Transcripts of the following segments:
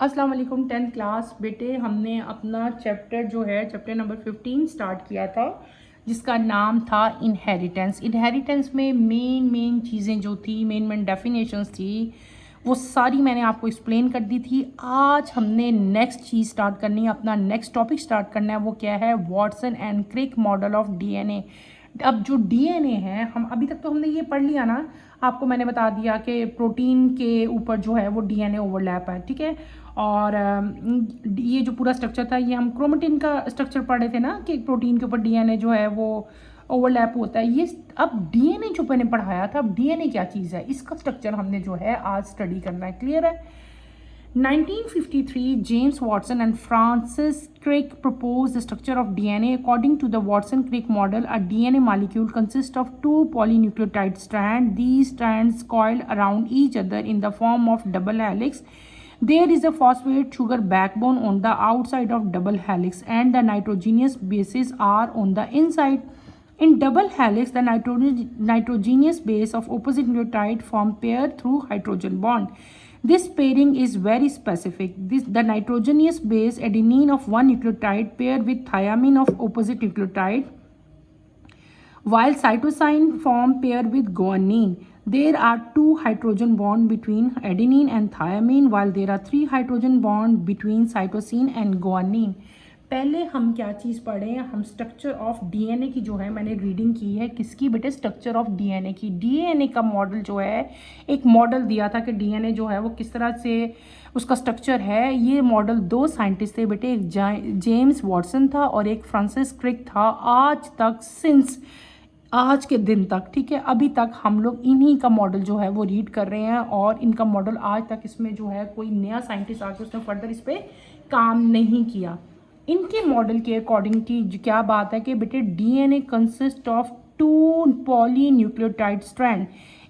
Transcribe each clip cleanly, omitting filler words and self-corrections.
अस्सलाम वालेकुम 10th class बेटे। हमने अपना चैप्टर नंबर 15 स्टार्ट किया था जिसका नाम था इनहेरिटेंस। इनहेरिटेंस में मेन चीज़ें जो थी, मेन डेफिनेशंस थी, वो सारी मैंने आपको एक्सप्लेन कर दी थी। आज हमने नेक्स्ट चीज़ स्टार्ट करनी है, अपना नेक्स्ट टॉपिक स्टार्ट करना है। वो क्या है? Watson and Crick model of DNA. अब जो डीएनए है, हम अभी तक तो हमने ये पढ़ लिया ना, आपको मैंने बता दिया कि प्रोटीन के ऊपर जो है वो डीएनए ओवरलैप है, ठीक है। और ये जो पूरा स्ट्रक्चर था, ये हम क्रोमेटिन का स्ट्रक्चर पढ़े थे ना कि प्रोटीन के ऊपर डीएनए जो है वो ओवरलैप होता है। ये अब डीएनए जो मैंने पढ़ाया था, अब डीएनए क्या चीज़ है, इसका स्ट्रक्चर हमने जो है आज स्टडी करना है। क्लियर है? 1953, James Watson and Francis Crick proposed the structure of DNA. According to the Watson-Crick model, a DNA molecule consists of two polynucleotide strands. These strands coiled around each other in the form of double helix. There is a phosphate sugar backbone on the outside of double helix, and the nitrogenous bases are on the inside. In double helix, the nitrogenous base of opposite nucleotide form pair through hydrogen bond. This pairing is very specific. The nitrogenous base adenine of one nucleotide pair with thymine of opposite nucleotide, while cytosine form pair with guanine. There are 2 hydrogen bonds between adenine and thymine, while there are 3 hydrogen bonds between cytosine and guanine. पहले हम क्या चीज़ पढ़े हैं? हम structure of DNA की जो है मैंने रीडिंग की है। किसकी बेटे? स्ट्रक्चर ऑफ डीएनए की। डीएनए का मॉडल जो है, एक मॉडल दिया था कि डीएनए जो है वो किस तरह से उसका स्ट्रक्चर है। ये मॉडल 2 साइंटिस्ट थे बेटे, एक जेम्स वॉटसन था और एक फ्रांसिस क्रिक था। आज तक, सिंस आज के दिन तक, ठीक है, अभी तक हम लोग इन्हीं का मॉडल जो है वो रीड कर रहे हैं और इनका मॉडल आज तक, इसमें जो है कोई नया साइंटिस्ट आके उसने फर्दर इस पर काम नहीं किया। इनके मॉडल के अकॉर्डिंग की क्या बात है कि बेटे DNA consist of 2 polynucleotide strand.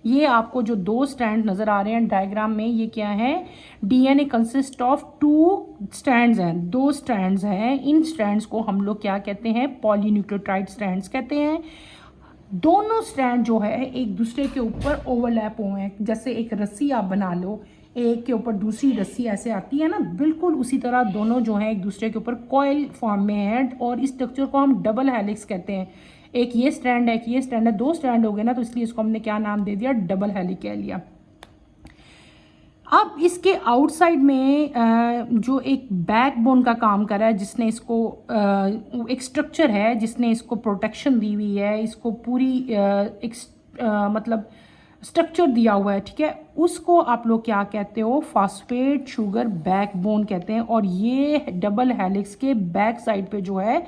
ये आपको जो 2 स्ट्रैंड नज़र आ रहे हैं डायग्राम में, ये क्या है? डीएनए कंसिस्ट ऑफ 2 स्ट्रैंड्स हैं, 2 स्ट्रैंड्स हैं। इन स्ट्रैंड्स को हम लोग क्या कहते हैं? पॉलीन्यूक्लियोटाइड स्ट्रैंड्स कहते हैं। दोनों स्ट्रैंड जो है एक दूसरे के ऊपर ओवरलैप हुए हैं। जैसे एक रस्सी आप बना लो, एक के ऊपर दूसरी रस्सी ऐसे आती है ना, बिल्कुल उसी तरह दोनों जो हैं एक दूसरे के ऊपर कॉइल फॉर्म में हैं और इस स्ट्रक्चर को हम डबल हेलिक्स कहते हैं। एक ये स्ट्रैंड है, एक ये स्ट्रैंड है, 2 स्ट्रैंड हो गए ना, तो इसलिए इसको हमने क्या नाम दे दिया? डबल हेलिक्स कह लिया। अब इसके आउटसाइड में जो एक बैकबोन का काम कर रहा है, जिसने इसको एक स्ट्रक्चर है जिसने इसको प्रोटेक्शन दी हुई है, इसको पूरी मतलब स्ट्रक्चर दिया हुआ है, ठीक है, उसको आप लोग क्या कहते हो? फॉस्फेट शुगर बैकबोन कहते हैं। और ये डबल हेलिक्स के बैक साइड पे जो है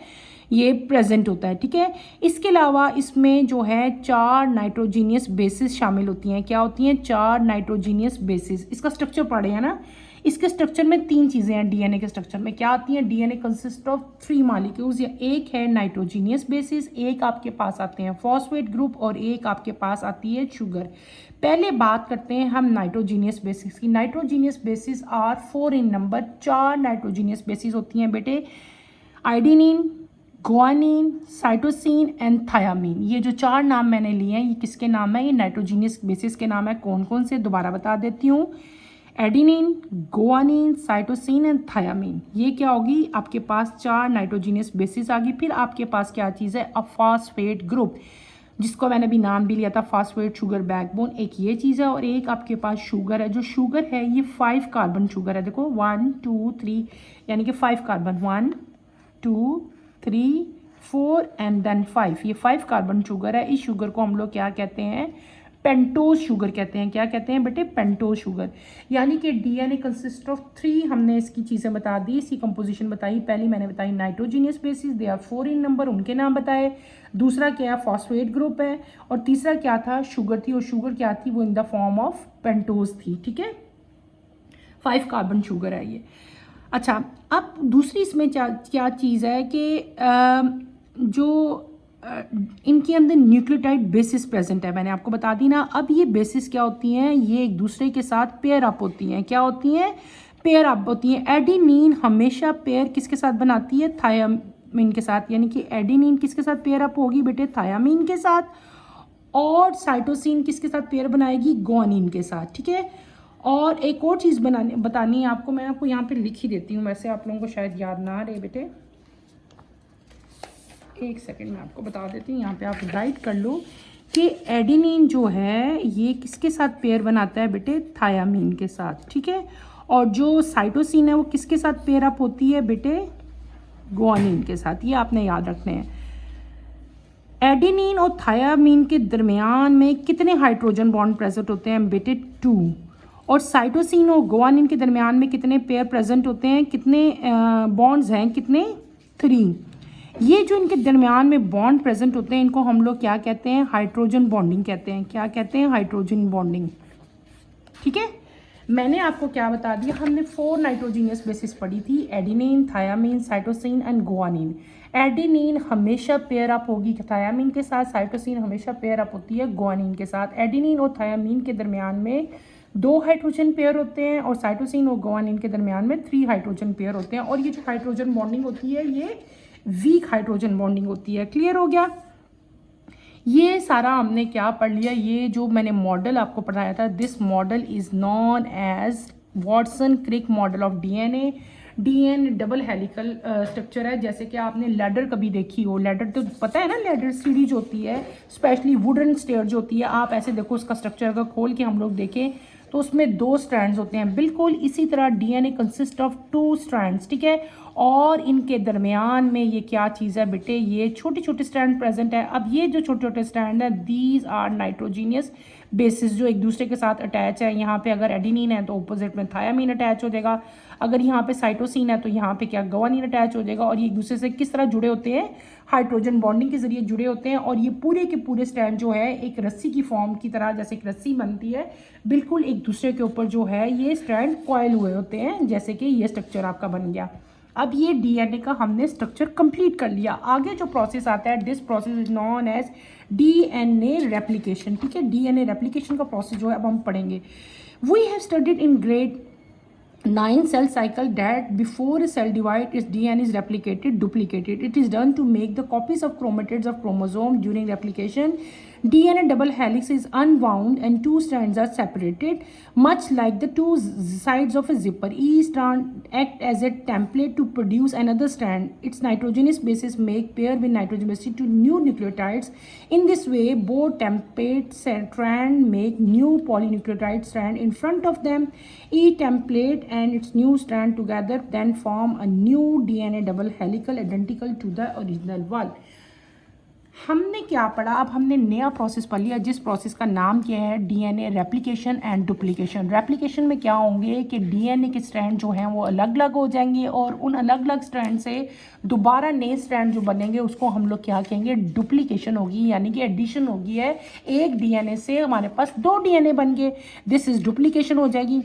ये प्रेजेंट होता है, ठीक है। इसके अलावा इसमें जो है 4 नाइट्रोजीनियस बेसिस शामिल होती हैं। क्या होती हैं? 4 नाइट्रोजीनियस बेसिस। इसका स्ट्रक्चर पढ़े हैं ना। इसके स्ट्रक्चर में 3 चीज़ें हैं। डीएनए के स्ट्रक्चर में क्या आती हैं? DNA consist of 3 molecules. या एक है नाइट्रोजीनियस बेसिस, एक आपके पास आते हैं फॉस्फेट ग्रुप और एक आपके पास आती है शुगर। पहले बात करते हैं हम नाइट्रोजीनियस बेसिस की। Nitrogenous bases are 4 in number. 4 nitrogenous bases होती हैं बेटे, adenine, guanine, cytosine and thiamine. ये जो 4 नाम मैंने लिए हैं, ये किसके नाम है? ये नाइट्रोजीनियस बेसिस के नाम है। कौन कौन से? दोबारा बता देती हूँ। Adenine, guanine, cytosine and thiamine. ये क्या होगी? आपके पास 4 नाइट्रोजीनियस बेसिस आ गई। फिर आपके पास क्या चीज़ है? अ फॉस्फेट ग्रुप, जिसको मैंने भी नाम भी लिया था फॉस्फेट शुगर बैकबोन। एक ये चीज़ है और एक आपके पास शुगर है। जो शुगर है ये 5 कार्बन शुगर है। देखो 1 2 3, यानी कि 5 कार्बन, 1 2 3 4 एंड देन 5। ये 5 कार्बन शुगर है। इस शुगर को हम लोग क्या कहते हैं? पेंटोज शुगर कहते हैं। क्या कहते हैं बेटे? Pentose sugar. यानी कि डीएनए कंसिस्ट ऑफ 3, हमने इसकी चीज़ें बता दी, इसकी कंपोजिशन बताई। पहली मैंने बताई nitrogenous bases, they are 4 in number, उनके नाम बताए। दूसरा क्या? फॉस्फेट ग्रुप है। और तीसरा क्या था? शुगर थी। और शुगर क्या थी? वो in the form of pentose थी, ठीक है। 5 कार्बन शुगर है ये। अच्छा, अब दूसरी इसमें क्या चीज़ है कि जो इनके अंदर न्यूक्लियोटाइड बेसिस प्रेजेंट है, मैंने आपको बता दी ना। अब ये बेसिस क्या होती हैं? ये एक दूसरे के साथ पेयर अप होती हैं। क्या होती हैं? पेयर अप होती हैं। एडिनिन हमेशा पेयर किसके साथ बनाती है? थायामीन के साथ। यानी कि एडिनिन किसके साथ पेयर अप होगी बेटे? थायामीन के साथ। और साइटोसिन किसके साथ पेयर बनाएगी? गुआनिन के साथ, ठीक है। और एक और चीज़ बतानी है आपको, मैं आपको यहाँ पे लिख ही देती हूँ, वैसे आप लोगों को शायद याद ना रहे बेटे, एक सेकंड में आपको बता देती हूँ, यहाँ पे आप राइट कर लो कि एडेनिन जो है ये किसके साथ पेयर बनाता है बेटे, थायामीन के साथ, ठीक है। और जो साइटोसिन है वो किसके साथ पेयर अप होती है बेटे, गुआनिन के साथ, ये आपने याद रखने हैं। एडेनिन और थायामीन के दरमियान में कितने हाइड्रोजन बॉन्ड प्रेजेंट होते हैं बेटे, 2। और साइटोसिन और गुआनिन के दरमियान में कितने पेयर प्रेजेंट होते हैं, कितने बॉन्ड्स हैं, कितने, 3। ये जो इनके दरमियान में बॉन्ड प्रेजेंट होते हैं इनको हम लोग क्या कहते हैं, हाइड्रोजन बॉन्डिंग कहते हैं। क्या कहते हैं, हाइड्रोजन बॉन्डिंग, ठीक है। मैंने आपको क्या बता दिया, हमने 4 नाइट्रोजीनियस बेसिस पढ़ी थी, adenine, thymine, cytosine and guanine. Adenine हमेशा पेयर अप होगी थायामीन के साथ, साइटोसिन हमेशा पेयर अप होती है गुआनिन के साथ। एडेनिन और थायामीन के दरमियान में 2 हाइड्रोजन पेयर होते हैं और साइटोसिन और गुआनिन के दरमियान में 3 हाइड्रोजन पेयर होते हैं। और ये जो हाइड्रोजन बॉन्डिंग होती है ये वीक हाइड्रोजन बॉन्डिंग होती है। क्लियर हो गया। ये सारा हमने क्या पढ़ लिया, ये जो मैंने मॉडल आपको पढ़ाया था, this model is known as Watson Crick model of DNA. DNA double helical structure है, जैसे कि आपने लैडर कभी देखी हो, लैडर तो पता है ना, लैडर सीढ़ी जो होती है, स्पेशली वुडन स्टेयर जो होती है, आप ऐसे देखो उसका स्ट्रक्चर अगर खोल के हम लोग देखें तो उसमें 2 स्ट्रैंड्स होते हैं। बिल्कुल इसी तरह डीएनए कंसिस्ट ऑफ 2 स्ट्रैंड्स, ठीक है। और इनके दरमियान में ये क्या चीज़ है बेटे, ये छोटे छोटे स्ट्रैंड प्रेजेंट है। अब ये जो छोटे छोटे स्ट्रैंड है, दीज आर नाइट्रोजीनियस बेसिस जो एक दूसरे के साथ अटैच है। यहाँ पे अगर एडेनिन है तो ऑपोजिट में थायामीन अटैच हो जाएगा, अगर यहाँ पे साइटोसिन है तो यहाँ पे क्या, गुआनिन अटैच हो जाएगा। और ये एक दूसरे से किस तरह जुड़े होते हैं, हाइड्रोजन बॉन्डिंग के जरिए जुड़े होते हैं। और ये पूरे के पूरे स्ट्रैंड जो है एक रस्सी की फॉर्म की तरह, जैसे एक रस्सी बनती है, बिल्कुल एक दूसरे के ऊपर जो है ये स्ट्रैंड कॉइल हुए होते हैं, जैसे कि ये स्ट्रक्चर आपका बन गया। अब ये डीएनए का हमने स्ट्रक्चर कंप्लीट कर लिया। आगे जो प्रोसेस आता है, this process is known as DNA replication, ठीक है। डीएनए रेप्लिकेशन का प्रोसेस जो है अब हम पढ़ेंगे। We have studied in grade 9 cell cycle that before a cell divide its DNA is replicated, duplicated. It is done to make the copies of chromatids of chromosome. During replication, DNA double helix is unwound and 2 strands are separated, much like the 2 sides of a zipper. Each strand act as a template to produce another strand. Its nitrogenous bases make pair with nitrogen bases to new nucleotides. In this way, both template strand make new polynucleotide strand in front of them. Each template and its new strand together then form a new DNA double helical identical to the original one. हमने क्या पढ़ा, अब हमने नया process पढ़ लिया, जिस process का नाम क्या है, DNA replication and duplication. Replication में क्या होंगे कि डीएनए के स्ट्रैंड जो हैं वो अलग अलग हो जाएंगे और उन अलग अलग स्ट्रैंड से दोबारा नए स्ट्रैंड जो बनेंगे उसको हम लोग क्या कहेंगे, डुप्लीकेशन होगी, यानी कि एडिशन होगी है। एक डीएनए से हमारे पास 2 डीएनए बन गए, दिस इज डुप्लीकेशन हो जाएगी।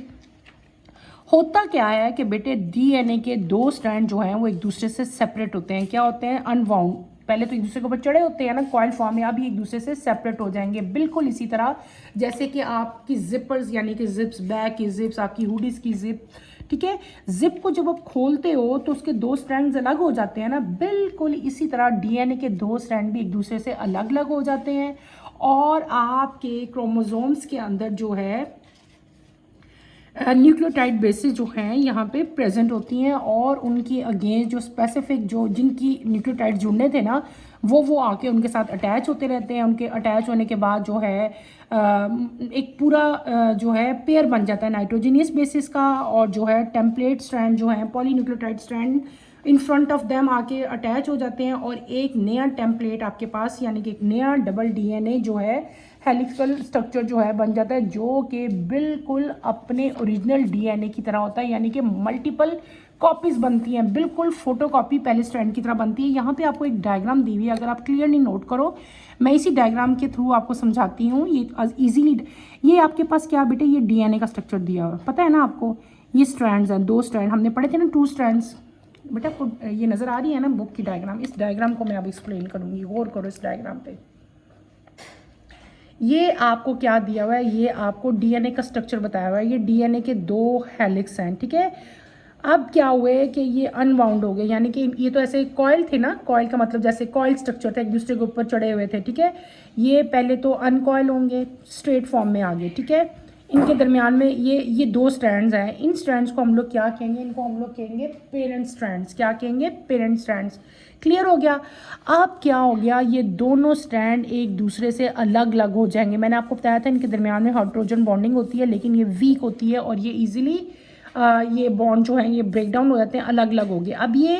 होता क्या है कि बेटे डीएनए के 2 स्ट्रैंड जो हैं वो एक दूसरे से सेपरेट होते हैं। क्या होते हैं, अनवाउंड। पहले तो एक दूसरे के ऊपर चढ़े होते हैं ना कॉइल फॉर्म में, अभी एक दूसरे से सेपरेट हो जाएंगे। बिल्कुल इसी तरह जैसे कि आपकी जिपर्स यानी कि जिप्स, बैक की जिप्स, आपकी हुडीज की जिप, ठीक है। जिप को जब आप खोलते हो तो उसके 2 स्ट्रैंड्स अलग हो जाते हैं ना, बिल्कुल इसी तरह डीएनए के 2 स्ट्रैंड भी एक दूसरे से अलग अलग हो जाते हैं। और आपके क्रोमोसोम्स के अंदर जो है न्यूक्लियोटाइड बेसिस जो हैं यहाँ पे प्रेजेंट होती हैं और उनकी अगेंस्ट जो स्पेसिफिक जो जिनकी न्यूक्लियोटाइड जुड़ने थे ना वो आके उनके साथ अटैच होते रहते हैं। उनके अटैच होने के बाद जो है एक पूरा जो है पेयर बन जाता है नाइट्रोजीनियस बेसिस का, और जो है टेम्पलेट स्ट्रैंड जो है polynucleotide strand in front of them आके अटैच हो जाते हैं और एक नया टेम्पलेट आपके पास यानी कि एक नया डबल डीएनए जो है हेलिकल स्ट्रक्चर जो है बन जाता है, जो कि बिल्कुल अपने ओरिजिनल डीएनए की तरह होता है, यानी कि मल्टीपल कॉपीज बनती हैं, बिल्कुल फोटोकॉपी पहले स्ट्रैंड की तरह बनती है। यहाँ पे आपको एक डायग्राम दी हुई है, अगर आप क्लियरली नोट करो, मैं इसी डायग्राम के थ्रू आपको समझाती हूँ। ये इजीली, ये आपके पास क्या बेटे, ये डीएनए का स्ट्रक्चर दिया हुआ है, पता है ना आपको। ये स्ट्रैंड्स हैं, 2 स्ट्रैंड हमने पढ़े थे ना, 2 स्ट्रैंड्स। बेटा आपको ये नज़र आ रही है ना बुक की डायग्राम, इस डायग्राम को मैं अब एक्सप्लेन करूँगी, गौर करो इस डायग्राम पे। ये आपको क्या दिया हुआ है, ये आपको डीएनए का स्ट्रक्चर बताया हुआ है। ये डीएनए के 2 हेलिक्स हैं, ठीक है। अब क्या हुए कि ये अनबाउंड हो गए, यानी कि ये तो ऐसे कॉइल थे ना, कॉइल का मतलब जैसे कॉइल स्ट्रक्चर था, एक दूसरे के ऊपर चढ़े हुए थे, ठीक है। ये पहले तो अनकॉइल होंगे, स्ट्रेट फॉर्म में आ गए, ठीक है। इनके दरमियान में ये दो स्ट्रैंड्स हैं। इन स्ट्रैंड्स को हम लोग क्या कहेंगे? इनको हम लोग कहेंगे पेरेंट स्ट्रैंड्स। क्या कहेंगे? Parent strands. क्लियर हो गया? अब क्या हो गया, ये दोनों स्ट्रैंड एक दूसरे से अलग अलग हो जाएंगे। मैंने आपको बताया था इनके दरमियान में हाइड्रोजन बॉन्डिंग होती है, लेकिन ये वीक होती है और ये ईजिली ये बॉन्ड जो है ये ब्रेक डाउन हो जाते हैं, अलग अलग हो गए। अब ये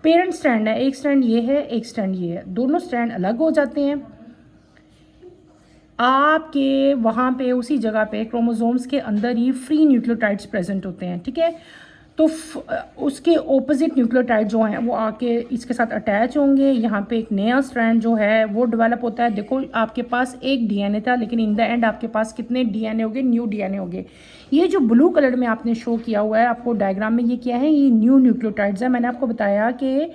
पेरेंट स्ट्रैंड है, एक स्ट्रैंड ये है, एक स्ट्रैंड ये है, दोनों स्ट्रैंड अलग हो जाते हैं। आपके वहाँ पे उसी जगह पे क्रोमोसोम्स के अंदर ही फ्री न्यूक्लियोटाइड्स प्रेजेंट होते हैं, ठीक है। तो उसके ऑपोजिट न्यूक्लियोटाइड जो हैं वो आके इसके साथ अटैच होंगे। यहाँ पे एक नया स्ट्रैंड जो है वो डेवलप होता है। देखो आपके पास एक डीएनए था, लेकिन इन द एंड आपके पास कितने डीएनए हो गए? न्यू डीएनए हो गए। ये जो ब्लू कलर में आपने शो किया हुआ है आपको डायग्राम में, ये क्या है? ये न्यू न्यूक्लियोटाइड्स है। मैंने आपको बताया कि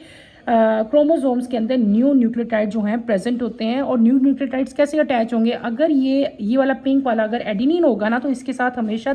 क्रोमोसोम्स के अंदर न्यू न्यूक्लियोटाइड जो हैं प्रेजेंट होते हैं। और न्यू न्यूक्लियोटाइड्स कैसे अटैच होंगे? अगर ये वाला पिंक वाला अगर एडिनिन होगा ना, तो इसके साथ हमेशा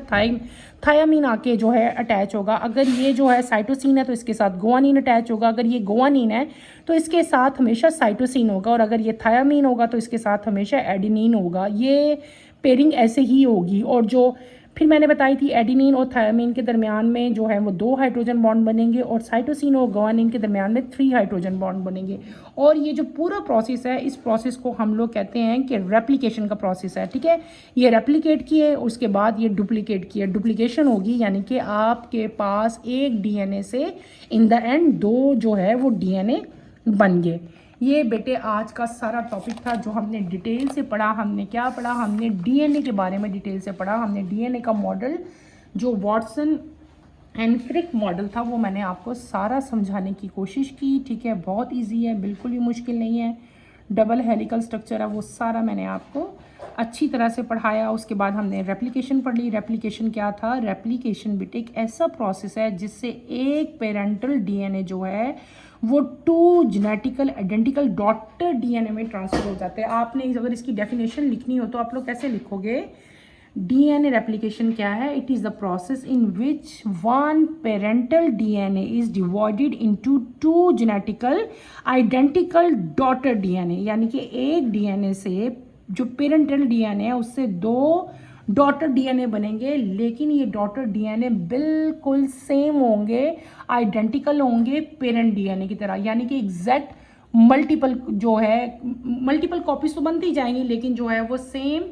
थायामीन आके जो है अटैच होगा। अगर ये जो है साइटोसिन है तो इसके साथ गुआनिन अटैच होगा। अगर ये गुआनिन है तो इसके साथ हमेशा साइटोसिन होगा। और अगर ये थायामीन होगा तो इसके साथ हमेशा एडिनिन होगा। ये पेयरिंग ऐसे ही होगी। और जो फिर मैंने बताई थी एडिनिन और थायामीन के दरमियान में जो है वो 2 हाइड्रोजन बॉन्ड बनेंगे, और साइटोसिन और गुआनिन के दरमियान में 3 हाइड्रोजन बॉन्ड बनेंगे। और ये जो पूरा प्रोसेस है, इस प्रोसेस को हम लोग कहते हैं कि रेप्लिकेशन का प्रोसेस है, ठीक है। ये रेप्लिकेट किए, उसके बाद ये डुप्लीकेट किए, डुप्लीकेशन होगी, यानी कि आपके पास एक डीएनए से इन द एंड 2 जो है वो डीएनए बन गए। ये बेटे आज का सारा टॉपिक था जो हमने डिटेल से पढ़ा। हमने क्या पढ़ा? हमने डीएनए के बारे में डिटेल से पढ़ा। हमने डीएनए का मॉडल जो वाटसन एंड क्रिक मॉडल था वो मैंने आपको सारा समझाने की कोशिश की, ठीक है। बहुत इजी है, बिल्कुल भी मुश्किल नहीं है। डबल हेलिकल स्ट्रक्चर है, वो सारा मैंने आपको अच्छी तरह से पढ़ाया। उसके बाद हमने रेप्लिकेशन पढ़ ली। रेप्लिकेशन क्या था? रेप्लिकेशन बेटे एक ऐसा प्रोसेस है जिससे एक पेरेंटल डीएनए जो है वो 2 जेनेटिकल आइडेंटिकल डॉटर डीएनए में ट्रांसफर हो जाते हैं। आपने अगर इसकी डेफिनेशन लिखनी हो तो आप लोग कैसे लिखोगे? डीएनए रेप्लिकेशन क्या है? It is the process in which one parental DNA is divided into 2 genetical identical daughter DNA, यानी कि एक डीएनए से जो पेरेंटल डीएनए है उससे 2 डॉटर डीएनए बनेंगे, लेकिन ये डॉटर डीएनए बिल्कुल सेम होंगे, आइडेंटिकल होंगे पेरेंट डीएनए की तरह। यानी कि एग्जैक्ट मल्टीपल जो है, मल्टीपल कॉपीज तो बनती जाएंगी, लेकिन जो है वो सेम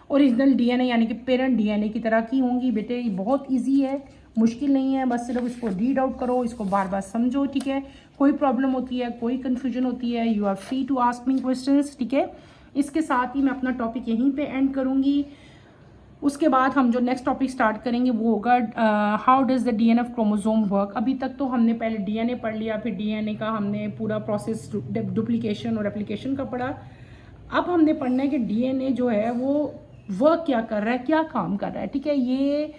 ओरिजिनल डीएनए यानी कि पेरेंट डीएनए की तरह की होंगी। बेटे ये बहुत इजी है, मुश्किल नहीं है, बस सिर्फ इसको रीड आउट करो, इसको बार बार समझो, ठीक है। कोई प्रॉब्लम होती है, कोई कन्फ्यूजन होती है, you are free to ask me questions, ठीक है। इसके साथ ही मैं अपना टॉपिक यहीं पे एंड करूँगी। उसके बाद हम जो नेक्स्ट टॉपिक स्टार्ट करेंगे वो होगा how does the DNA of chromosome work. अभी तक तो हमने पहले डीएनए पढ़ लिया, फिर डीएनए का हमने पूरा प्रोसेस डुप्लीकेशन और रेप्लिकेशन का पढ़ा। अब हमने पढ़ना है कि डीएनए जो है वो वर्क क्या कर रहा है, क्या काम कर रहा है, ठीक है। ये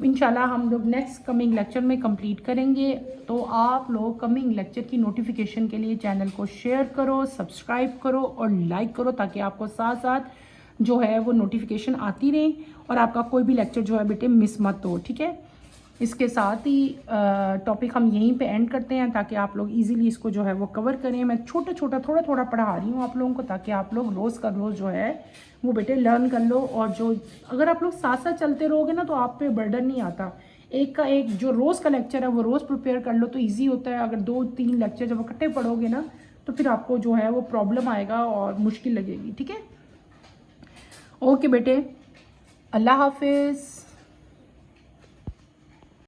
इंशाल्लाह हम लोग नेक्स्ट कमिंग लेक्चर में कंप्लीट करेंगे। तो आप लोग कमिंग लेक्चर की नोटिफिकेशन के लिए चैनल को शेयर करो, सब्सक्राइब करो और लाइक करो, ताकि आपको साथ साथ जो है वो नोटिफिकेशन आती रहे और आपका कोई भी लेक्चर जो है बेटे मिस मत हो, ठीक है। इसके साथ ही टॉपिक हम यहीं पे एंड करते हैं, ताकि आप लोग इजीली इसको जो है वो कवर करें। मैं छोटा छोटा थोड़ा थोड़ा पढ़ा रही हूँ आप लोगों को, ताकि आप लोग रोज़ का रोज़ जो है वो बेटे लर्न कर लो। और जो अगर आप लोग साथ साथ चलते रहोगे ना तो आप पे बर्डन नहीं आता। एक का एक जो रोज़ का लेक्चर है वो रोज़ प्रिपेयर कर लो तो ईजी होता है। अगर 2-3 लेक्चर जब इकट्ठे पढ़ोगे ना तो फिर आपको जो है वो प्रॉब्लम आएगा और मुश्किल लगेगी, ठीक है। ओके बेटे, अल्लाह हाफिज़।